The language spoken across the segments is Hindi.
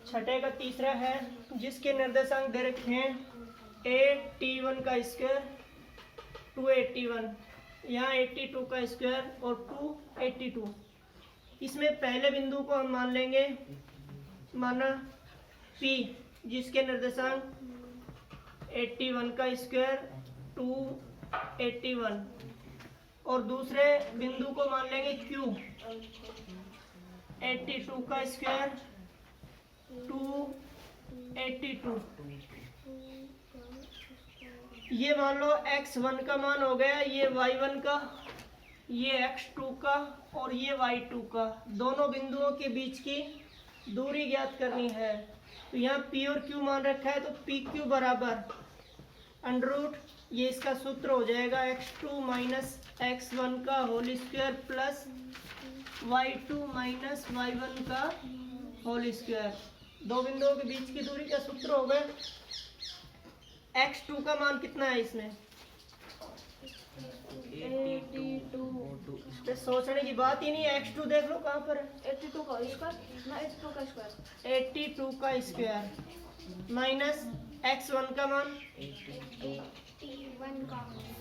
छठे का तीसरा है जिसके निर्देशांक दे रखे हैं 8t1 का स्क्वायर 281, यहाँ 82 का स्क्वायर और 282। इसमें पहले बिंदु को हम मान लेंगे माना P जिसके निर्देशांक 81 का स्क्वायर 281 और दूसरे बिंदु को मान लेंगे Q 82 का स्क्वायर 282। ये मान लो x1 का मान हो गया, ये y1 का, ये x2 का और ये y2 का। दोनों बिंदुओं के बीच की दूरी ज्ञात करनी है। तो यहाँ p और q मान रखा है तो pq बराबर अंडर ये इसका सूत्र हो जाएगा x2 माइनस x1 का whole square plus y2 minus y1 का होल स्क्वायर। दो बिंदुओं के बीच की दूरी का सूत्र हो गया। x2 का मान कितना है इसमें? 82। सोचने की बात ही नहीं है। x2 देख लो कहाँ पर है। 82 का स्क्वायर 82 का स्क्वायर माइनस x1 का मान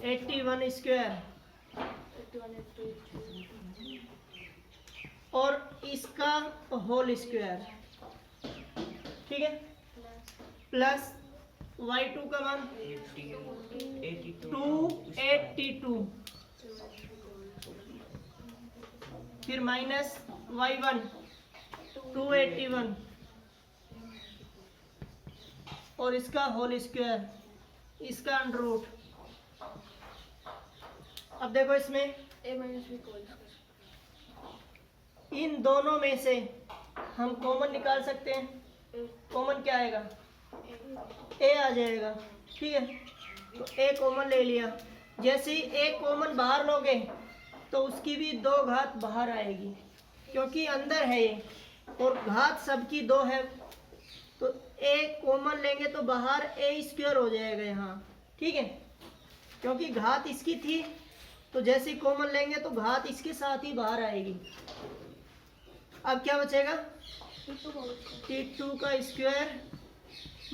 81 स्क्वायर और इसका होल स्क्वायर, ठीक है, प्लस y2 का मान 282, फिर माइनस y1 281 और इसका होल स्क्वायर, इसका अंडर रूट। अब देखो इसमें इन दोनों में से हम कॉमन निकाल सकते हैं। कॉमन क्या आएगा? a आ जाएगा, ठीक है। तो a कॉमन ले लिया। जैसे ही a कॉमन बाहर लोगे तो उसकी भी 2 घात बाहर आएगी क्योंकि अंदर है ये और घात सबकी 2 है। तो a कॉमन लेंगे तो बाहर a स्क्वायर हो जाएगा यहाँ, ठीक है, क्योंकि घात इसकी थी। तो जैसे ही कॉमन लेंगे तो घात इसके साथ ही बाहर आएगी। अब क्या बचेगा? t2 का स्क्वायर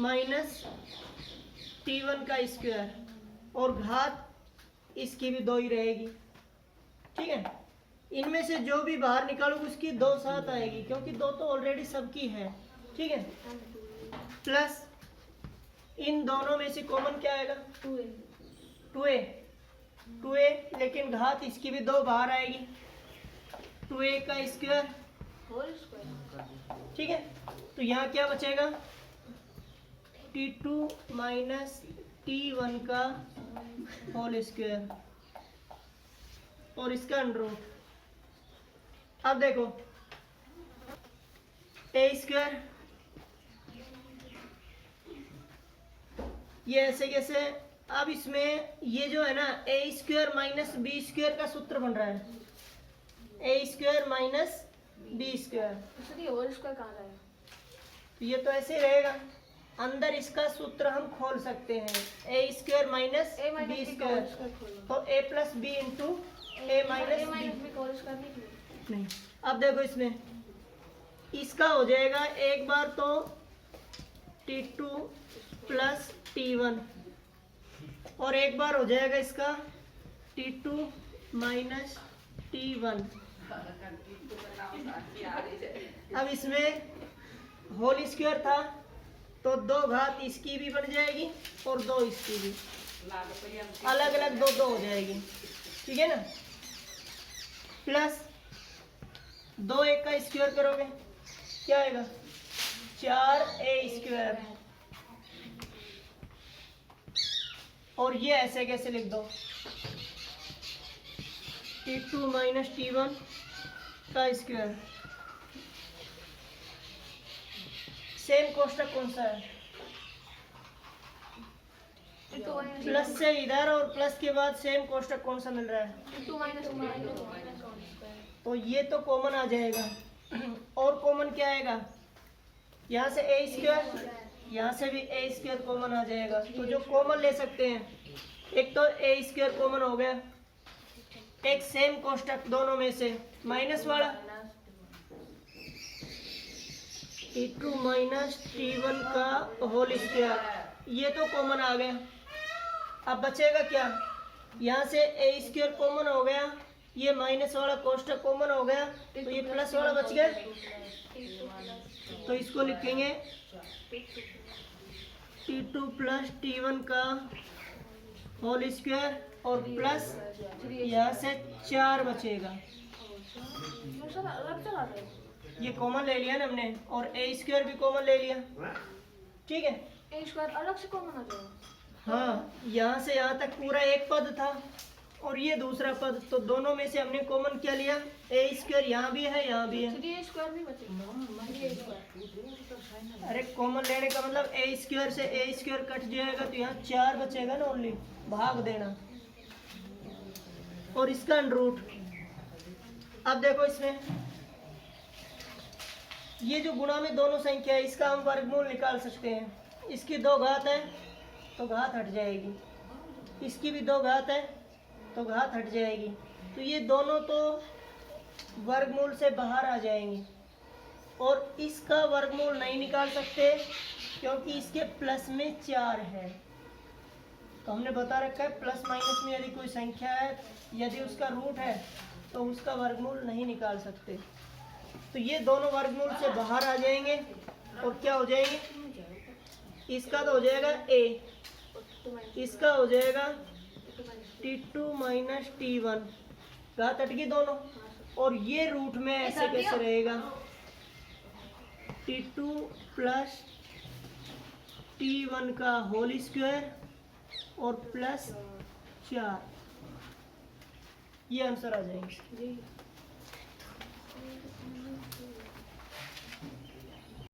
माइनस t1 का स्क्वायर और घात इसकी भी 2 ही रहेगी, ठीक है। इनमें से जो भी बाहर निकालोगे उसकी 2 साथ आएगी क्योंकि 2 तो ऑलरेडी सबकी है, ठीक है। प्लस इन दोनों में से कॉमन क्या आएगा? 2a, लेकिन घात इसकी भी 2 बाहर आएगी। 2a का स्क्वायर, ठीक है। तो यहाँ क्या बचेगा? t2 माइनस t1 का होल स्क्वायर और इसका अंडर रूट। अब देखो a स्क्वायर, ये ऐसे कैसे? अब इसमें ये जो है ना a square minus b square का सूत्र बन रहा है। a square minus b square, तो ये तो ऐसे ही रहेगा। अंदर इसका सूत्र हम खोल सकते हैं a square minus b square, तो a plus B into a minus B. नहीं, अब देखो इसमें इसका हो जाएगा एक बार तो t2 प्लस t1 और एक बार हो जाएगा इसका t2 माइनस t1। अब इसमें होल स्क्वायर था तो 2 घात इसकी भी बन जाएगी और 2 इसकी भी, अलग अलग 2 हो जाएगी, ठीक है ना। प्लस 2 एक का स्क्वायर करोगे क्या आएगा? 4a स्क्वायर और ये ऐसे कैसे लिख दो? t2 माइनस t1 का स्क्वायर। सेम कोष्टक कौन सा है? प्लस से इधर और प्लस के बाद सेम कोष्टक कौन सा मिल रहा है? तो ये तो कॉमन आ जाएगा और कॉमन क्या आएगा? यहाँ से a स्क्वायर, यहाँ से भी a स्क्वायर कॉमन आ जाएगा। तो जो कॉमन ले सकते हैं, एक तो a स्क्वायर कॉमन हो गया, एक सेम कोष्टक दोनों में से माइनस वाला T2 माइनस T1 का होल स्क्वायर, ये तो कॉमन आ गया। अब बचेगा क्या, यहाँ से ए स्क्वायर कॉमन हो गया, ये माइनस वाला कोष्ठक कॉमन हो गया, तो ये प्लस वाला बच गया। तो इसको लिखेंगे T2 प्लस T1 का होल स्क्वायर और प्लस यहाँ से 4 बचेगा। सर अलग चला गया। ये कॉमन ले लिया ना हमने, और ए स्क्वायर भी कॉमन ले लिया, ठीक है। ए स्क्वायर अलग से कॉमन आ जाएगा। हाँ, यहाँ से यहाँ तक पूरा एक पद था और ये दूसरा पद, तो दोनों में से हमने कॉमन क्या लिया, ए स्क्वायर यहाँ भी है यहाँ भी है। 3a स्क्वायर नहीं बचेगा। 3a square. अरे कॉमन लेने का मतलब ए स्क्वायर से ए स्क्वायर कट जाएगा, तो यहाँ 4 बचेगा ना, ओनली भाग देना और इसका अंडरूट। अब देखो इसमें ये जो गुणा में दोनों संख्या है, इसका हम वर्गमूल निकाल सकते हैं। इसकी 2 घात है तो घात हट जाएगी, इसकी भी 2 घात है तो घात हट जाएगी, तो ये दोनों तो वर्गमूल से बाहर आ जाएंगे। और इसका वर्गमूल नहीं निकाल सकते क्योंकि इसके प्लस में 4 है। तो हमने बता रखा है प्लस माइनस में यदि कोई संख्या है, यदि उसका रूट है तो उसका वर्गमूल नहीं निकाल सकते। तो ये दोनों वर्गमूल से बाहर आ जाएंगे और क्या हो जाएंगे, इसका तो हो जाएगा a, इसका हो जाएगा T2 माइनस T1, घात हट गई दोनों, और ये रूट में ऐसे कैसे रहेगा, T2 प्लस T1 का होल स्क्वायर और प्लस 4, ये आंसर आ जाएंगे।